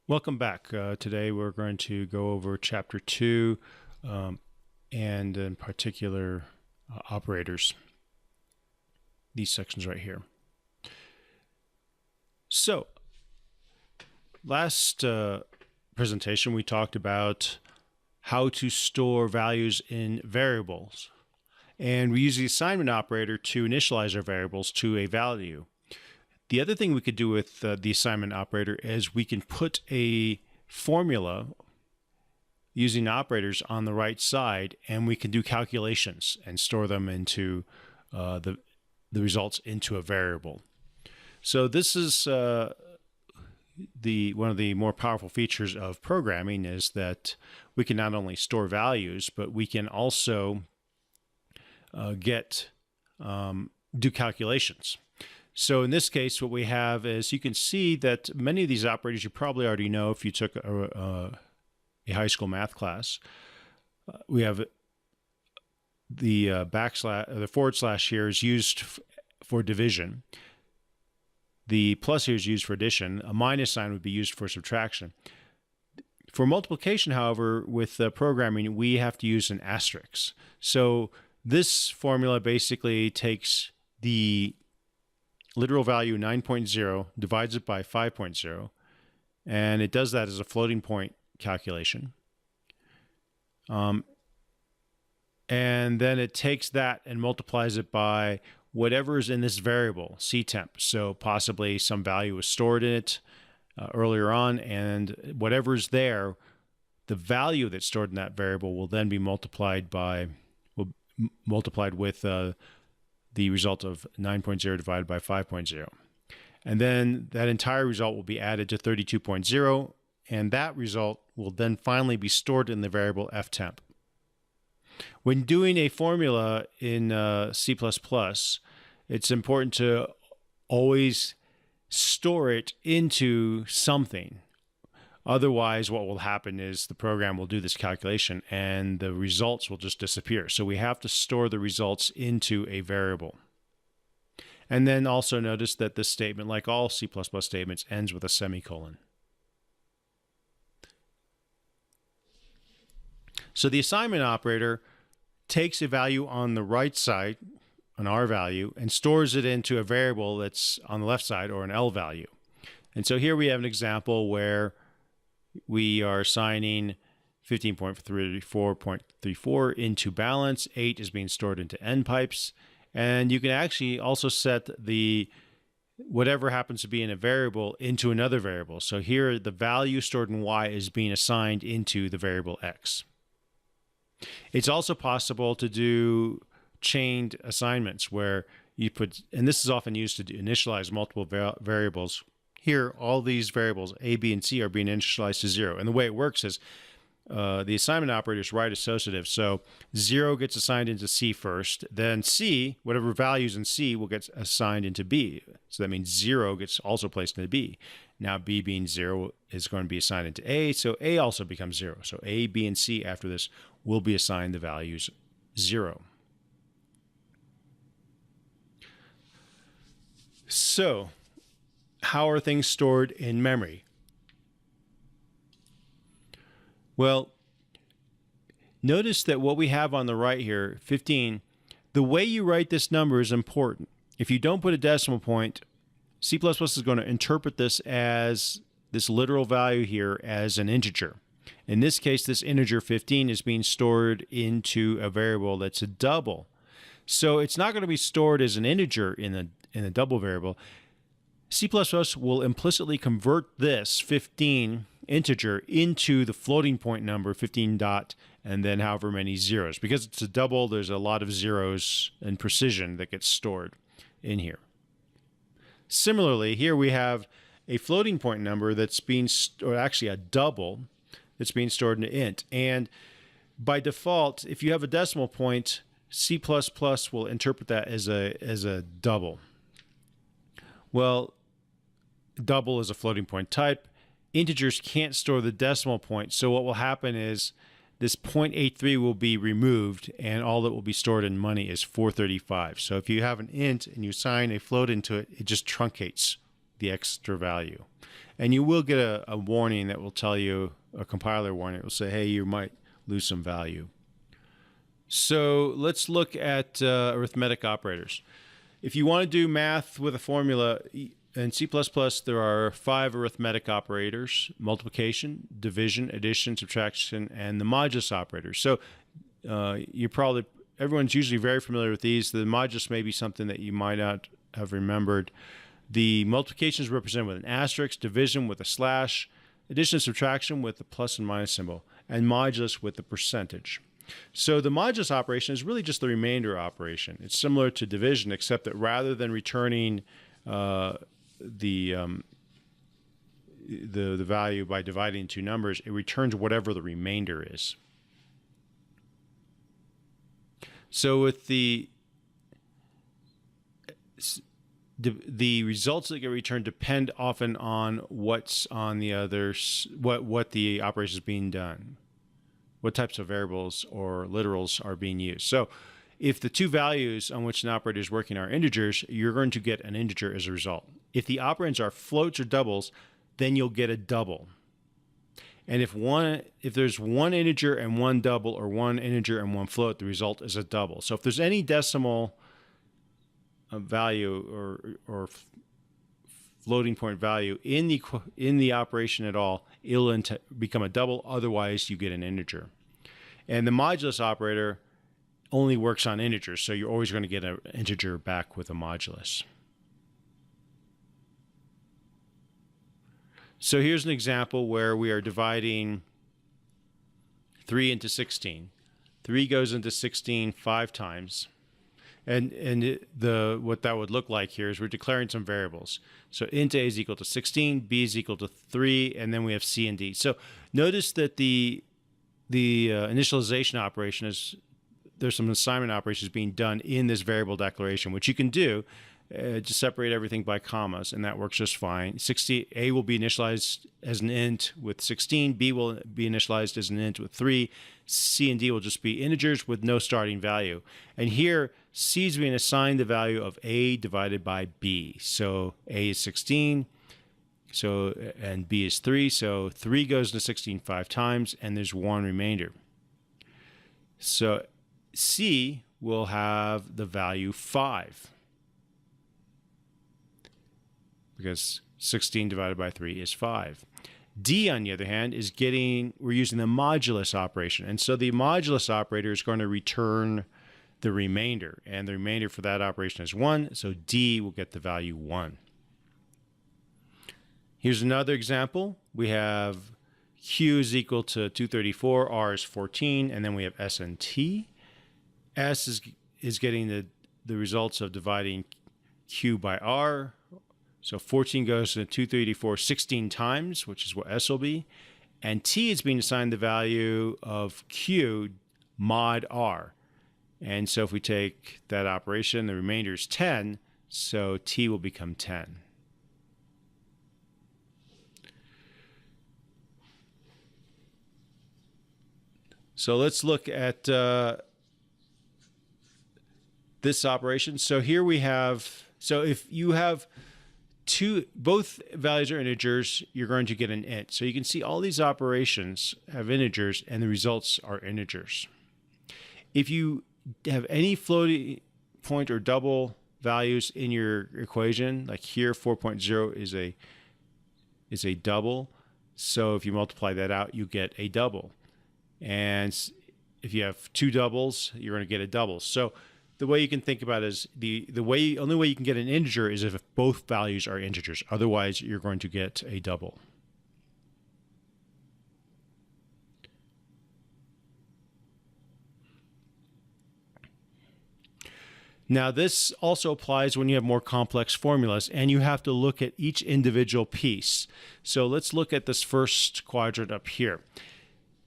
Welcome back. Today we're going to go over Chapter 2 and in particular operators. These sections right here. So, last presentation we talked about how to store values in variables. And we use the assignment operator to initialize our variables to a value. The other thing we could do with the assignment operator is we can put a formula using operators on the right side, and we can do calculations and store them into the results into a variable. So this is one of the more powerful features of programming is that we can not only store values, but we can also do calculations. So in this case, what we have is you can see that many of these operators you probably already know if you took a high school math class. We have the forward slash here is used for division. The plus here is used for addition. A minus sign would be used for subtraction. For multiplication, however, with programming, we have to use an asterisk. So this formula basically takes the literal value 9.0, divides it by 5.0, and it does that as a floating point calculation. And then it takes that and multiplies it by whatever is in this variable, ctemp. So possibly some value was stored in it earlier on, and whatever's there, the value that's stored in that variable will then be multiplied with the result of 9.0 divided by 5.0. And then that entire result will be added to 32.0, and that result will then finally be stored in the variable ftemp. When doing a formula in C++, it's important to always store it into something. Otherwise, what will happen is the program will do this calculation and the results will just disappear. So we have to store the results into a variable. And then also notice that this statement, like all C++ statements, ends with a semicolon. So the assignment operator takes a value on the right side, an R value, and stores it into a variable that's on the left side, or an L value. And so here we have an example where we are assigning 15.34.34 into balance. 8 is being stored into end pipes. And you can actually also set the whatever happens to be in a variable into another variable. So here the value stored in Y is being assigned into the variable X. It's also possible to do chained assignments where you put, and this is often used to initialize multiple variables. Here, all these variables, A, B, and C, are being initialized to 0. And the way it works is the assignment operator is right associative. So 0 gets assigned into C first. Then C, whatever values in C, will get assigned into B. So that means 0 gets also placed into B. Now B being 0 is going to be assigned into A. So A also becomes 0. So A, B, and C after this will be assigned the values 0. So how are things stored in memory? Well, notice that what we have on the right here, 15, the way you write this number is important. If you don't put a decimal point, C++ is going to interpret this as this literal value here as an integer. In this case, this integer 15 is being stored into a variable that's a double. So it's not going to be stored as an integer in a double variable. C++ will implicitly convert this 15 integer into the floating point number 15 dot and then however many zeros. Because it's a double, there's a lot of zeros and precision that gets stored in here. Similarly, here we have a floating point number that's being, or actually a double, that's being stored in an int. And by default, if you have a decimal point, C++ will interpret that as a double. Well, double is a floating point type. Integers can't store the decimal point, so what will happen is this 0.83 will be removed, and all that will be stored in money is 435. So if you have an int and you assign a float into it, it just truncates the extra value. And you will get a warning that will tell you, a compiler warning. It will say, hey, you might lose some value. So let's look at arithmetic operators. If you want to do math with a formula, in C++, there are 5 arithmetic operators: multiplication, division, addition, subtraction, and the modulus operators. So everyone's usually very familiar with these. The modulus may be something that you might not have remembered. The multiplication is represented with an asterisk, division with a slash, addition and subtraction with the plus and minus symbol, and modulus with the percentage. So the modulus operation is really just the remainder operation. It's similar to division, except that rather than returning the value by dividing two numbers, it returns whatever the remainder is. So with the results that get returned depend often on what's on the others, what the operation is being done, what types of variables or literals are being used. So if the two values on which an operator is working are integers, you're going to get an integer as a result. If the operands are floats or doubles, then you'll get a double. And if there's one integer and one double, or one integer and one float, the result is a double. So if there's any decimal value or floating point value in the operation at all, it'll become a double. Otherwise, you get an integer. And the modulus operator only works on integers, so you're always going to get an integer back with a modulus. So here's an example where we are dividing 3 into 16. 3 goes into 16 5 times. And what that would look like here is we're declaring some variables. So int a is equal to 16, b is equal to 3, and then we have c and d. So notice that the initialization operation there's some assignment operations being done in this variable declaration, which you can do to separate everything by commas, and that works just fine. A will be initialized as an int with 16, b will be initialized as an int with 3, c and d will just be integers with no starting value. And here, c is being assigned the value of a divided by b. So a is 16, and b is 3, so 3 goes into 16 5 times, and there's one remainder. So c will have the value 5. Because 16 divided by 3 is 5. D, on the other hand, we're using the modulus operation. And so the modulus operator is going to return the remainder. And the remainder for that operation is 1. So D will get the value 1. Here's another example. We have Q is equal to 234, R is 14, and then we have S and T. S is getting the results of dividing Q by R. So 14 goes to 234 16 times, which is what S will be. And T is being assigned the value of Q mod R. And so if we take that operation, the remainder is 10, so T will become 10. So let's look at this operation. So here we have, so if you have both values are integers, you're going to get an int. So you can see all these operations have integers and the results are integers. If you have any floating point or double values in your equation, like here 4.0 is a double. So if you multiply that out, you get a double. And if you have two doubles, you're going to get a double. So the way you can think about it is only way you can get an integer is if both values are integers. Otherwise, you're going to get a double. Now, this also applies when you have more complex formulas, and you have to look at each individual piece. So let's look at this first quadrant up here.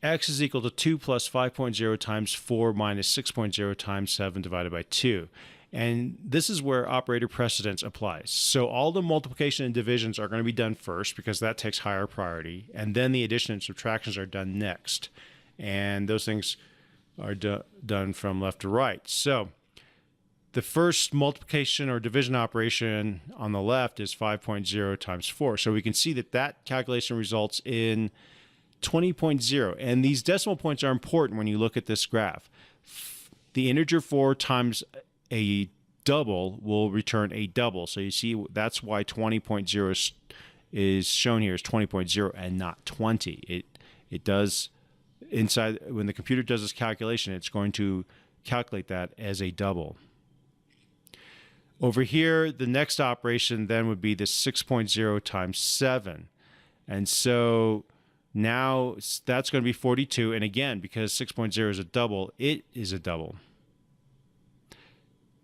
X is equal to 2 plus 5.0 times 4 minus 6.0 times 7 divided by 2. And this is where operator precedence applies. So all the multiplication and divisions are going to be done first because that takes higher priority. And then the addition and subtractions are done next. And those things are done from left to right. So the first multiplication or division operation on the left is 5.0 times 4. So we can see that that calculation results in 20.0. And these decimal points are important when you look at this graph. The integer 4 times a double will return a double. So you see that's why 20.0 is shown here as 20.0 and not 20. It does inside when the computer does this calculation, it's going to calculate that as a double. Over here, the next operation then would be the 6.0 times 7. And so now that's going to be 42. And again, because 6.0 is a double, it is a double.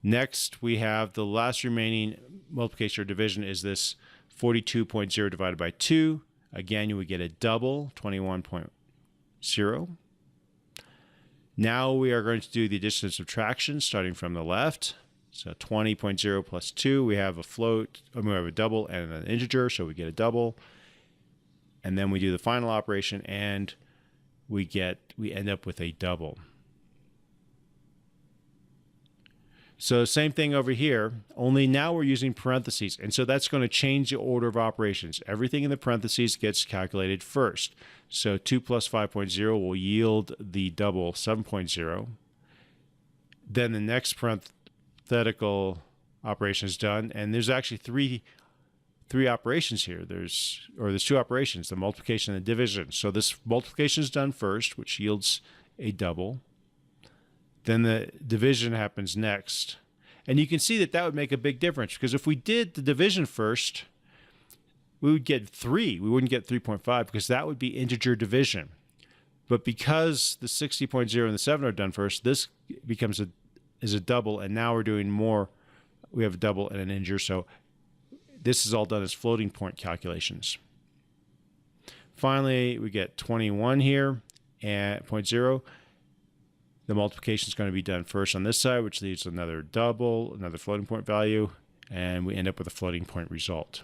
Next, we have the last remaining multiplication or division is this 42.0 divided by 2. Again, you would get a double, 21.0. Now we are going to do the addition and subtraction starting from the left. So 20.0 plus 2, we have a float, we have a double and an integer, so we get a double. And then we do the final operation and we end up with a double. So same thing over here, only now we're using parentheses. And so that's going to change the order of operations. Everything in the parentheses gets calculated first. So 2 plus 5.0 will yield the double 7.0. Then the next parenthetical operation is done. And there's actually three operations here. There's two operations, the multiplication and the division. So this multiplication is done first, which yields a double. Then the division happens next. And you can see that that would make a big difference because if we did the division first, we would get 3. We wouldn't get 3.5 because that would be integer division. But because the 60.0 and the 7 are done first, this becomes is a double, and now we're doing more. We have a double and an integer, so this is all done as floating point calculations. Finally, we get 21 here at 0.0. The multiplication is going to be done first on this side, which leaves another double, another floating point value, and we end up with a floating point result.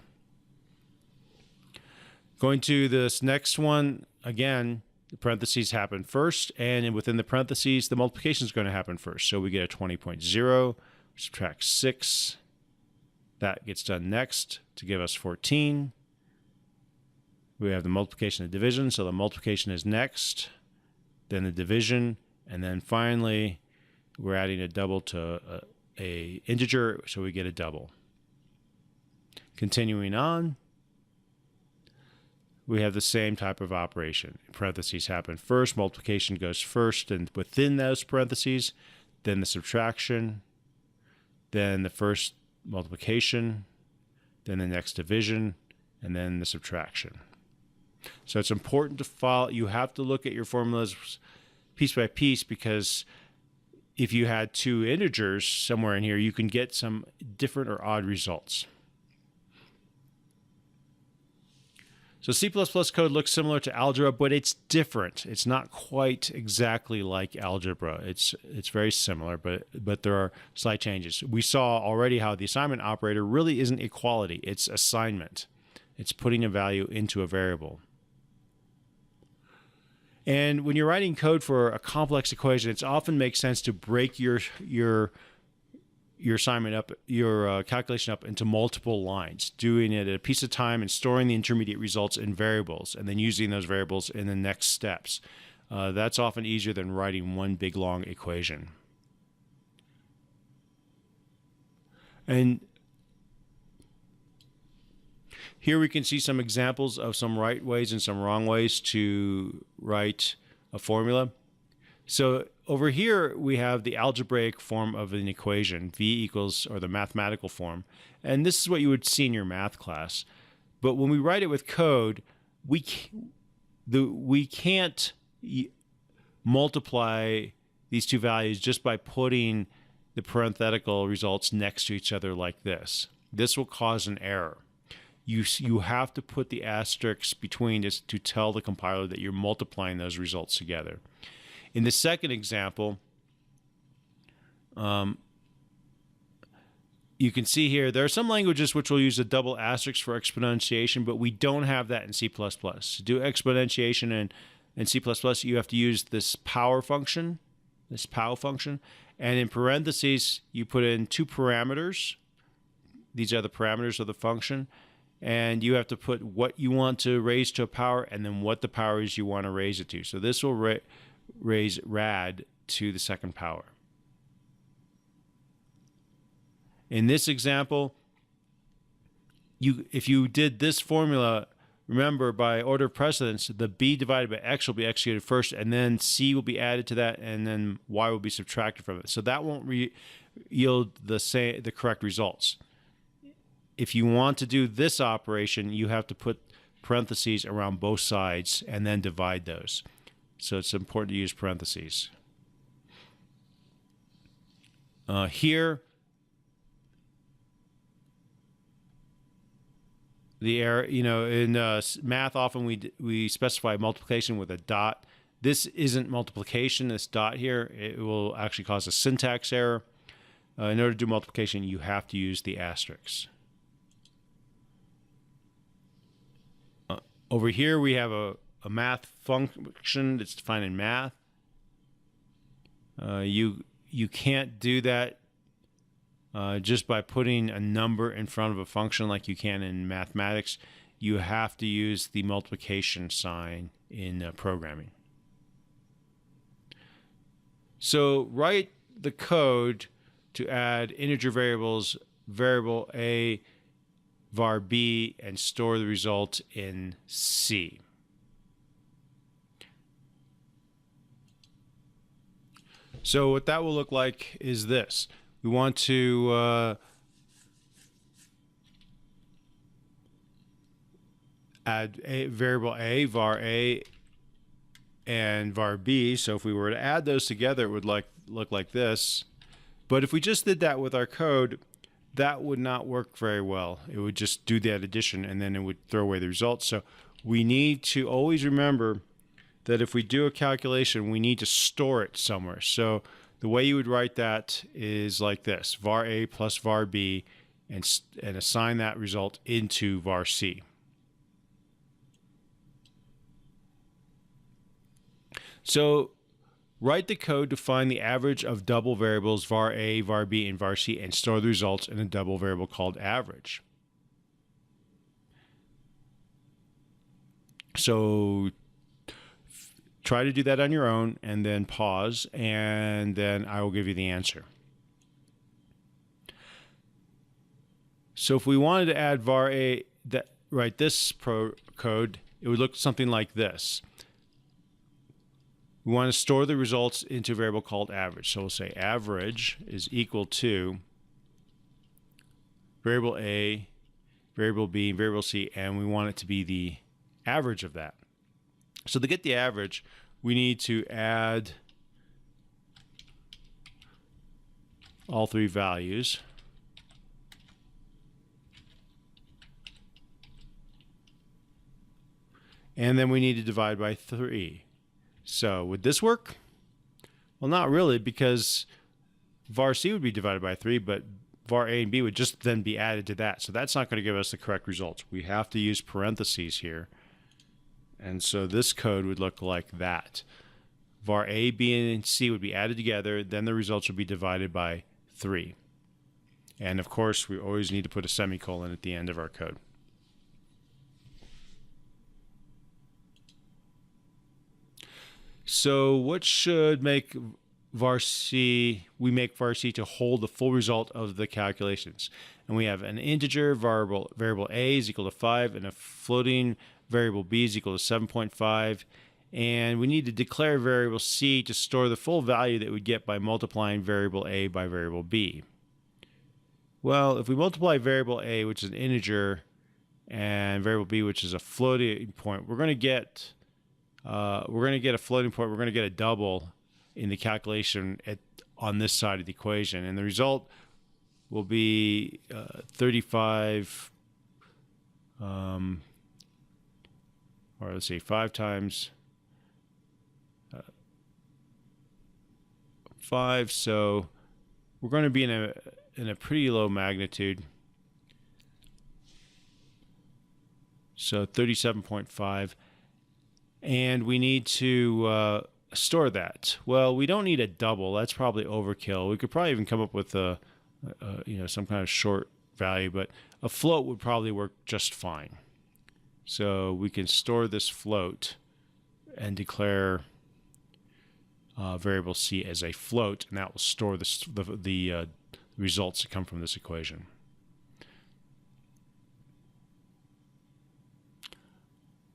Going to this next one, again, the parentheses happen first, and within the parentheses, the multiplication is going to happen first. So we get a 20.0, subtract 6. That gets done next to give us 14. We have the multiplication and division, so the multiplication is next, then the division, and then finally, we're adding a double to a integer, so we get a double. Continuing on, we have the same type of operation. Parentheses happen first, multiplication goes first, and within those parentheses, then the subtraction, then the first multiplication, then the next division, and then the subtraction. So it's important to follow. You have to look at your formulas piece by piece, because if you had two integers somewhere in here, you can get some different or odd results. So C++ code looks similar to algebra, but it's different. It's not quite exactly like algebra. It's very similar, but there are slight changes. We saw already how the assignment operator really isn't equality. It's assignment. It's putting a value into a variable. And when you're writing code for a complex equation, it often makes sense to break your assignment up, your calculation up into multiple lines, doing it at a piece of time and storing the intermediate results in variables, and then using those variables in the next steps. That's often easier than writing one big long equation. And here we can see some examples of some right ways and some wrong ways to write a formula. So over here we have the algebraic form of an equation, v equals, or the mathematical form. And this is what you would see in your math class. But when we write it with code, we can't multiply these two values just by putting the parenthetical results next to each other like this. This will cause an error. You have to put the asterisks between this to tell the compiler that you're multiplying those results together. In the second example, you can see here, there are some languages which will use a double asterisk for exponentiation, but we don't have that in C++. To do exponentiation in C++, you have to use this power function, And in parentheses, you put in two parameters. These are the parameters of the function. And you have to put what you want to raise to a power and then what the power is you want to raise it to. So this will raise rad to the second power. In this example, if you did this formula, remember by order of precedence, the b divided by x will be executed first, and then c will be added to that, and then y will be subtracted from it. So that won't yield the correct results. If you want to do this operation, you have to put parentheses around both sides and then divide those. So it's important to use parentheses. Here, the error, in math, often we specify multiplication with a dot. This isn't multiplication, this dot here. It will actually cause a syntax error. In order to do multiplication, you have to use the asterisk. Over here, we have a math function that's defined in math. You can't do that just by putting a number in front of a function like you can in mathematics. You have to use the multiplication sign in programming. So write the code to add integer variables, variable A, var B, and store the result in C. So what that will look like is this. We want to add a variable A, var A, and var B. So if we were to add those together, it would look like this. But if we just did that with our code, that would not work very well. It would just do that addition and then it would throw away the results. So we need to always remember that if we do a calculation, we need to store it somewhere. So the way you would write that is like this: var A plus var B, and assign that result into var C. So write the code to find the average of double variables var A, var B, and var C, and store the results in a double variable called average. So try to do that on your own, and then pause, and then I will give you the answer. So if we wanted to add var A, write this code, it would look something like this. We want to store the results into a variable called average. So we'll say average is equal to variable A, variable B, variable C, and we want it to be the average of that. So to get the average, we need to add all three values. And then we need to divide by 3. So would this work? Well, not really, because var C would be divided by 3, but var A and B would just then be added to that. So that's not going to give us the correct results. We have to use parentheses here. And so this code would look like that. Var A, B, and C would be added together, then the results would be divided by 3. And of course, we always need to put a semicolon at the end of our code. So what should make var C, we make var C to hold the full result of the calculations. And we have an integer variable A is equal to 5, and a floating variable B is equal to 7.5. And we need to declare variable C to store the full value that we get by multiplying variable A by variable B. Well, if we multiply variable A, which is an integer, and variable B, which is a floating point, we're going to get a floating point. We're going to get a double in the calculation on this side of the equation, and the result will be 35. Or let's see, 5 times 5. So we're going to be in a pretty low magnitude. So 37.5. And we need to store that? Well, we don't need a double. That's probably overkill. We could probably even come up with some kind of short value, but a float would probably work just fine. So we can store this float and declare variable c as a float, and that will store the results that come from this equation.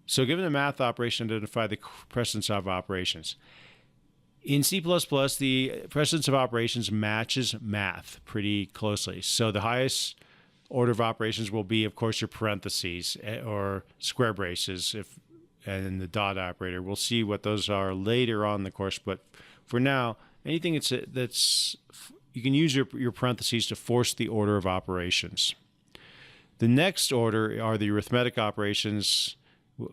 So given the math operation, identify the precedence of operations. In C++, the precedence of operations matches math pretty closely. So the highest order of operations will be, of course, your parentheses or square braces and the dot operator. We'll see what those are later on in the course, but for now, anything that's you can use your parentheses to force the order of operations. The next order are the arithmetic operations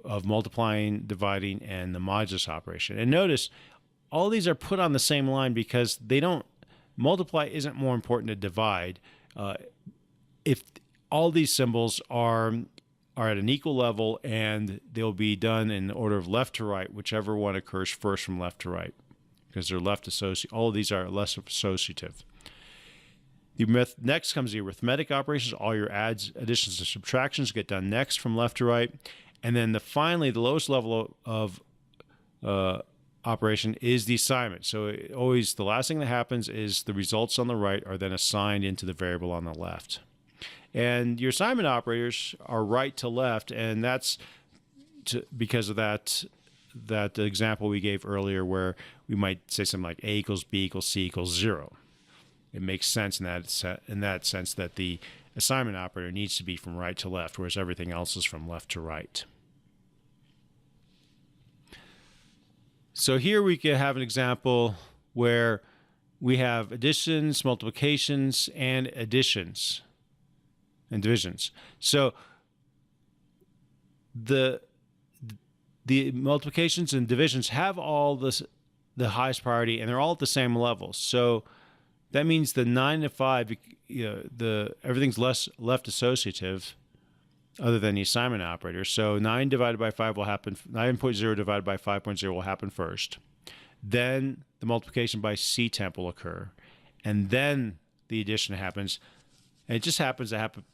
of multiplying, dividing, and the modulus operation. And notice, all these are put on the same line because they don't multiply isn't more important than divide. If all these symbols are at an equal level and they'll be done in the order of left to right, whichever one occurs first from left to right, because they're left associative. All of these are less associative. Next comes the arithmetic operations. All your adds, additions, and subtractions get done next from left to right. And then finally, the lowest level of operation is the assignment. So always the last thing that happens is the results on the right are then assigned into the variable on the left. And your assignment operators are right to left, and that's because of that example we gave earlier where we might say something like A equals B equals C equals 0. It makes sense in that sense that the assignment operator needs to be from right to left, whereas everything else is from left to right. So here we can have an example where we have additions, multiplications, and additions and divisions. So the multiplications and divisions have all the highest priority, and they're all at the same level. So that means the 9 to 5, everything's left associative other than the assignment operator. So 9 divided by 5 will happen, 9.0 divided by 5.0 will happen first. Then the multiplication by C temp will occur. And then the addition happens. And it just happens to happen,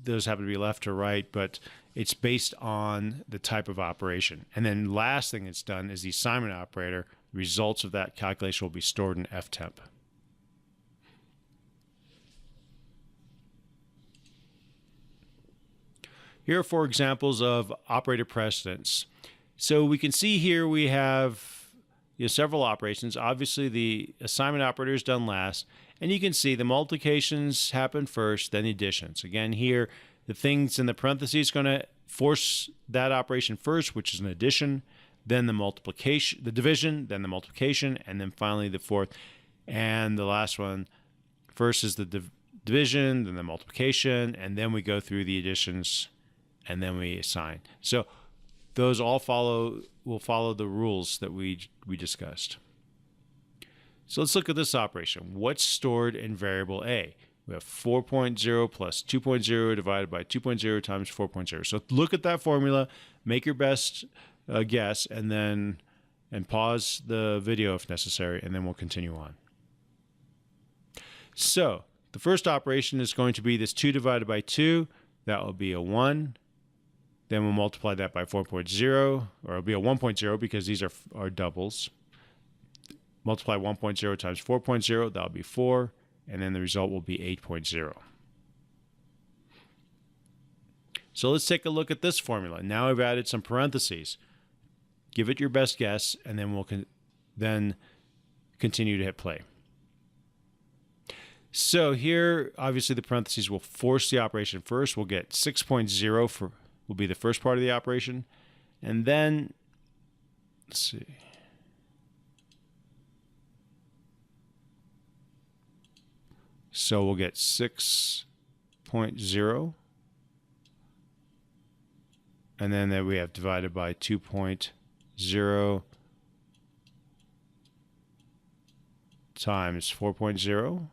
those happen to be left or right, but it's based on the type of operation. And then last thing that's done is the assignment operator. The results of that calculation will be stored in ftemp. Here are 4 examples of operator precedence. So we can see here we have several operations. Obviously, the assignment operator is done last. And you can see the multiplications happen first, then the additions. Again, here, the things in the parentheses going to force that operation first, which is an addition, then the multiplication, the division, then the multiplication, and then finally the fourth. And the last one, first is the division, then the multiplication, and then we go through the additions, and then we assign. So those all will follow the rules that we discussed. So let's look at this operation. What's stored in variable A? We have 4.0 plus 2.0 divided by 2.0 times 4.0. So look at that formula, make your best guess, and pause the video if necessary, and then we'll continue on. So the first operation is going to be this 2 divided by 2. That will be a 1. Then we'll multiply that by 4.0, or it'll be a 1.0 because these are doubles. Multiply 1.0 times 4.0, that'll be 4, and then the result will be 8.0. So let's take a look at this formula. Now I've added some parentheses. Give it your best guess, and then we'll continue to hit play. So here, obviously, the parentheses will force the operation first. We'll get 6.0 will be the first part of the operation. And then, let's see. So we'll get 6.0. And then we have divided by 2.0 times 4.0.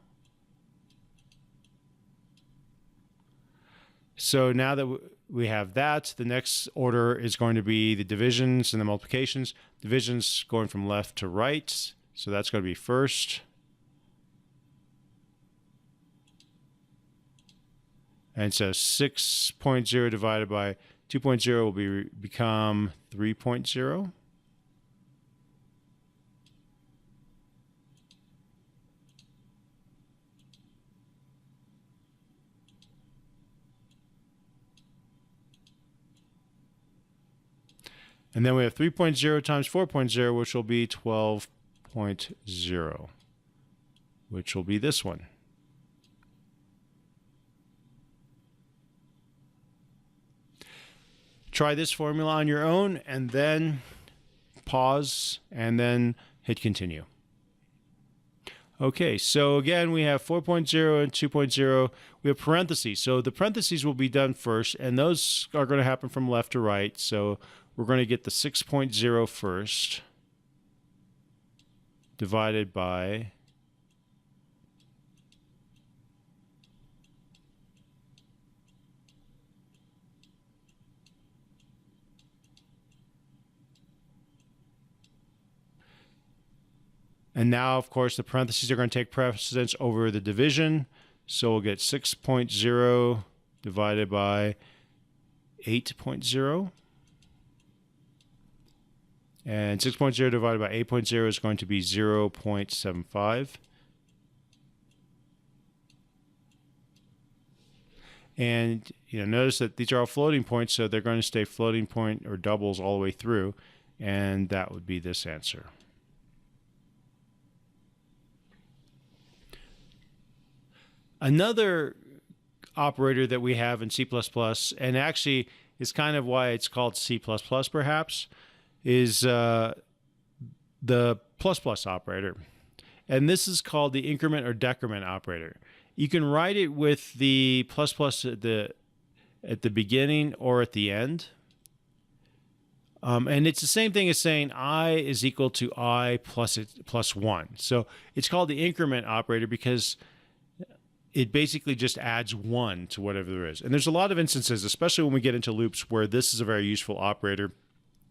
So now that we have that. The next order is going to be the divisions and the multiplications. Divisions going from left to right. So that's going to be first. And so 6.0 divided by 2.0 will become 3.0. And then we have 3.0 times 4.0, which will be 12.0, which will be this one. Try this formula on your own and then pause and then hit continue. Okay, so again, we have 4.0 and 2.0. We have parentheses. So the parentheses will be done first, and those are going to happen from left to right. So we're going to get the 6.0 first, divided by and now, of course, the parentheses are going to take precedence over the division. So we'll get 6.0 divided by 8.0. And 6.0 divided by 8.0 is going to be 0.75. And notice that these are all floating points, so they're going to stay floating point or doubles all the way through. And that would be this answer. Another operator that we have in C++, and actually is kind of why it's called C++ perhaps, is the plus operator. And this is called the increment or decrement operator. You can write it with the plus at the beginning or at the end. And it's the same thing as saying I is equal to I plus 1. So it's called the increment operator because it basically just adds 1 to whatever there is. And there's a lot of instances, especially when we get into loops, where this is a very useful operator.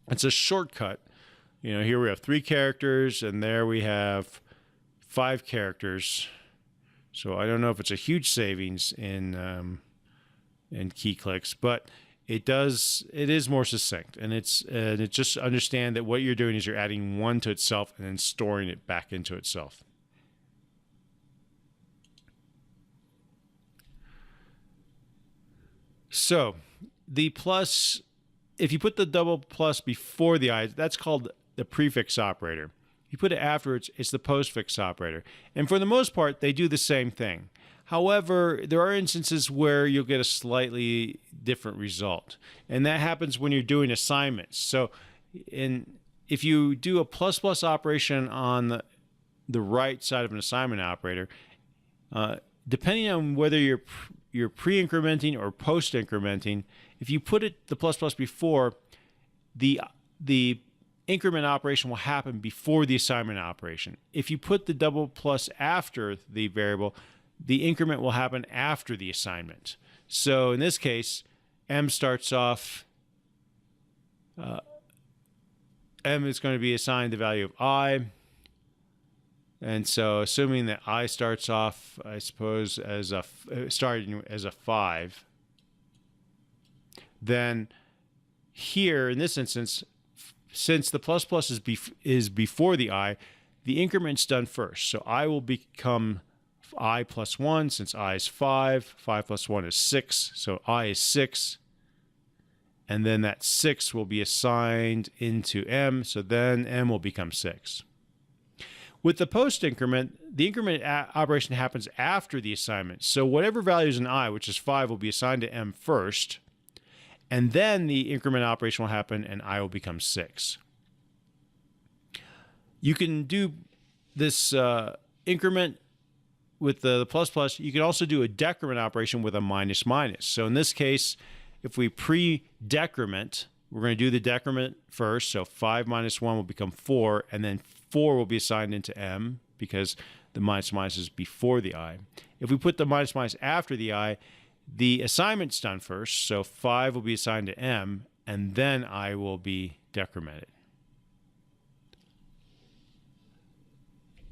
It's a shortcut. Here we have 3 characters, and there we have 5 characters. So I don't know if it's a huge savings in key clicks, but it is more succinct, and it just understand that what you're doing is you're adding 1 to itself and then storing it back into itself. So the plus, if you put the double plus before the I, that's called the prefix operator. If you put it afterwards, it's the postfix operator. And for the most part, they do the same thing. However, there are instances where you'll get a slightly different result. And that happens when you're doing assignments. So if you do a plus operation on the right side of an assignment operator, depending on whether you're pre-incrementing or post-incrementing, if you put the plus before, the increment operation will happen before the assignment operation. If you put the double plus after the variable, the increment will happen after the assignment. So in this case, M starts off, M is going to be assigned the value of I. And so assuming that I starts off, I suppose, starting as a 5, then here in this instance, since the plus is before the I, the increment's done first. So I will become I plus 1, since I is 5. 5 plus 1 is 6, so I is 6. And then that 6 will be assigned into M, so then M will become 6. With the post increment, the increment operation happens after the assignment. So whatever value is in I, which is 5, will be assigned to M first. And then the increment operation will happen and I will become 6. You can do this increment with the plus. You can also do a decrement operation with a minus. So in this case, if we pre-decrement, we're going to do the decrement first. So 5 minus 1 will become 4, and then 4 will be assigned into M because the minus is before the I. If we put the minus after the I, the assignment's done first, so 5 will be assigned to M, and then I will be decremented.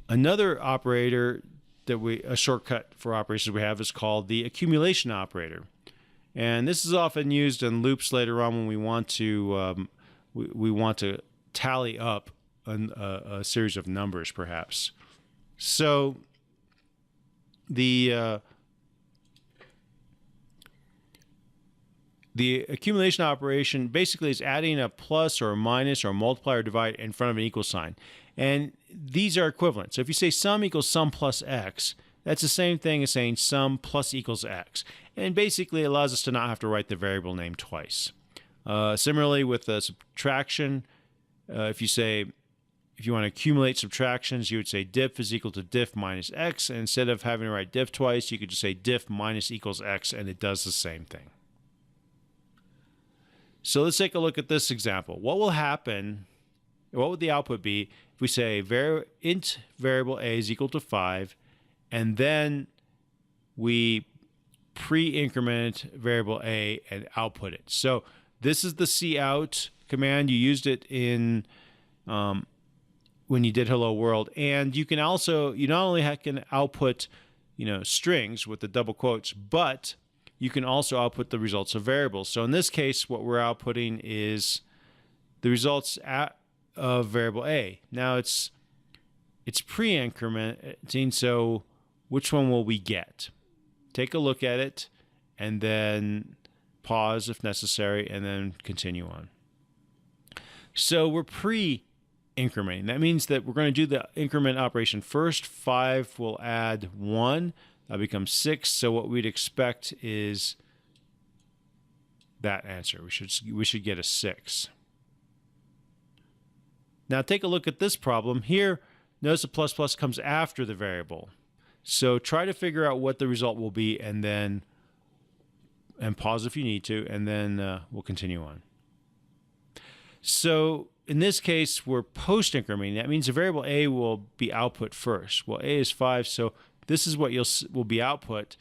Another operator that a shortcut for operations we have is called the accumulation operator. And this is often used in loops later on when we want to tally up a series of numbers, perhaps. So the accumulation operation basically is adding a plus or a minus or a multiply or divide in front of an equal sign. And these are equivalent. So if you say sum equals sum plus x, that's the same thing as saying sum plus equals x. And basically it allows us to not have to write the variable name twice. Similarly with subtraction, if you want to accumulate subtractions, you would say diff is equal to diff minus x. And instead of having to write diff twice, you could just say diff minus equals x, and it does the same thing. So let's take a look at this example. What will happen, what would the output be if we say int variable a is equal to 5, and then we pre-increment variable a and output it? So this is the cout command. You used it in when you did hello world, and you can also, you not only can output strings with the double quotes, but you can also output the results of variables. So in this case, what we're outputting is the results of variable a. Now it's pre-incrementing, so which one will we get? Take a look at it, and then pause if necessary, and then continue on. So we're pre-incrementing. That means that we're going to do the increment operation first. 5 will add 1. That becomes 6. So what we'd expect is that answer. We should get a 6. Now take a look at this problem. Here, notice the plus plus comes after the variable. So try to figure out what the result will be, and pause if you need to, and then we'll continue on. So in this case, we're post-incrementing. That means the variable a will be output first. Well, a is 5, so this is what will be output,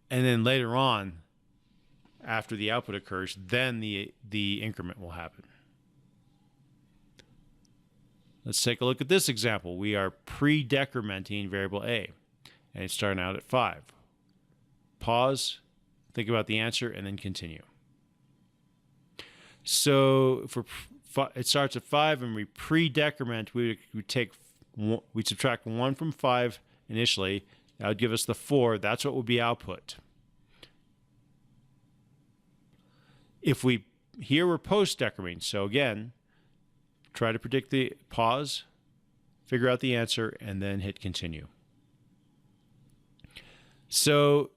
and then later on, after the output occurs, then the increment will happen. Let's take a look at this example. We are pre-decrementing variable a, and it's starting out at 5. Pause, think about the answer, and then continue. So it starts at 5, and we pre-decrement. We subtract 1 from 5 initially. That would give us the 4. That's what would be output. Here we're post-decrementing. So again, try to predict pause, figure out the answer, and then hit continue. So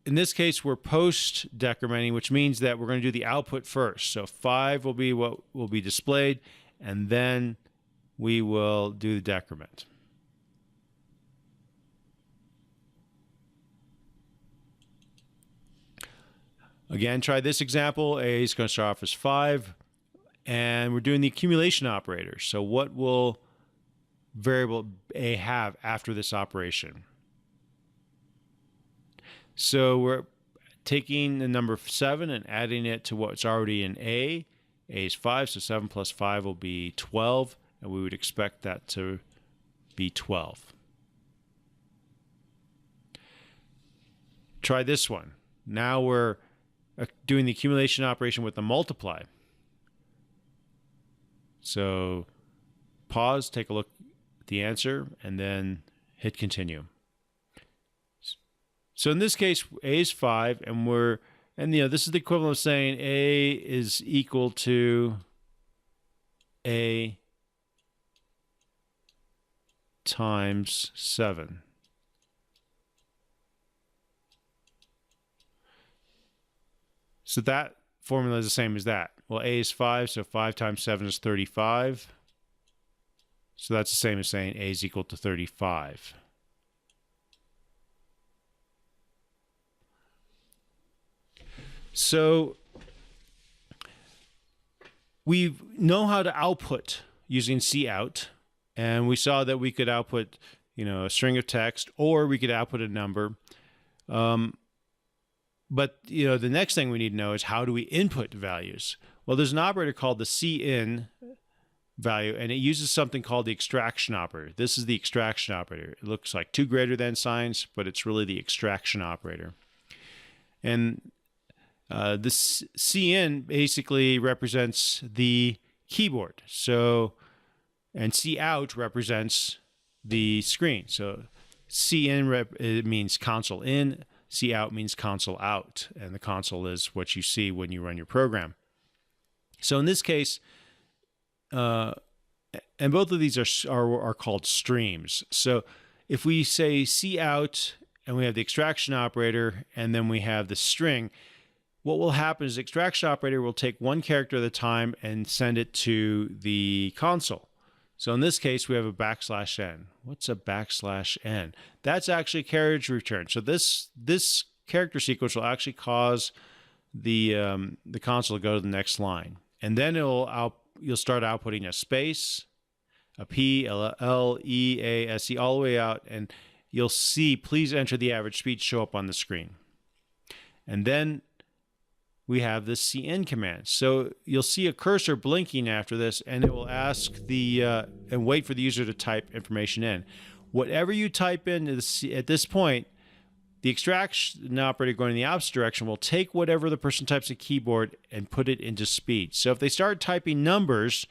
in this case, we're post-decrementing, which means that we're going to do the output first. So 5 will be what will be displayed, and then we will do the decrement. Again, try this example. A is going to start off as 5, and we're doing the accumulation operator. So what will variable a have after this operation? So we're taking the number 7 and adding it to what's already in A. A is 5, so 7 plus 5 will be 12, and we would expect that to be 12. Try this one. Now we're doing the accumulation operation with the multiply. So pause, take a look at the answer, and then hit continue. So in this case, A is 5, and this is the equivalent of saying A is equal to A times 7. So that formula is the same as that. Well, A is 5, so 5 times 7 is 35. So that's the same as saying A is equal to 35. So we know how to output using cout, and we saw that we could output, a string of text, or we could output a number. But the next thing we need to know is how do we input values? Well, there's an operator called the CIN value, and it uses something called the extraction operator. This is the extraction operator. It looks like two greater than signs, but it's really the extraction operator. And the CIN basically represents the keyboard. And Cout represents the screen. So CIN it means console in, Cout means console out, and the console is what you see when you run your program. So in this case, and both of these are called streams. So if we say Cout and we have the extraction operator and then we have the string, what will happen is the extraction operator will take one character at a time and send it to the console. So in this case, we have a /n. What's a /n? That's actually carriage return. So this character sequence will actually cause the console to go to the next line, and then you'll start outputting a space, a P, L, E, A, S, E, all the way out, and you'll see please enter the average speed show up on the screen. And then we have the CIN command. So you'll see a cursor blinking after this, and it will ask and wait for the user to type information in. Whatever you type in at this point, the extraction operator going in the opposite direction will take whatever the person types in keyboard and put it into speed. So if they start typing numbers,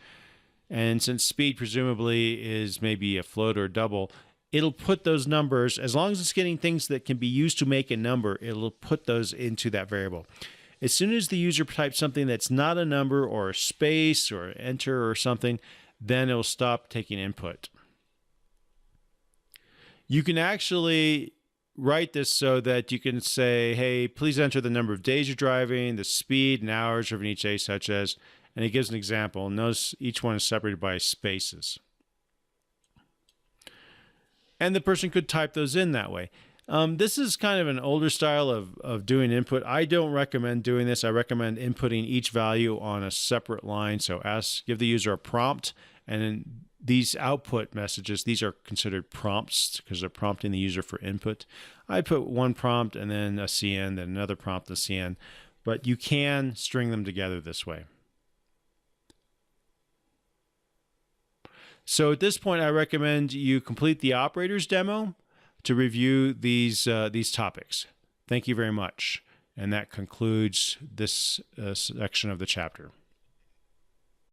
and since speed presumably is maybe a float or a double, it'll put those numbers, as long as it's getting things that can be used to make a number, it'll put those into that variable. As soon as the user types something that's not a number or a space or enter or something, then it'll stop taking input. You can actually write this so that you can say, hey, please enter the number of days you're driving, the speed and hours of each day, such as, and it gives an example. Notice each one is separated by spaces. And the person could type those in that way. This is kind of an older style of doing input. I don't recommend doing this. I recommend inputting each value on a separate line. So give the user a prompt, and then these output messages, these are considered prompts because they're prompting the user for input. I put one prompt and then a CIN, then another prompt, a CIN, but you can string them together this way. So at this point, I recommend you complete the operators demo to review these topics. Thank you very much. And that concludes this section of the chapter.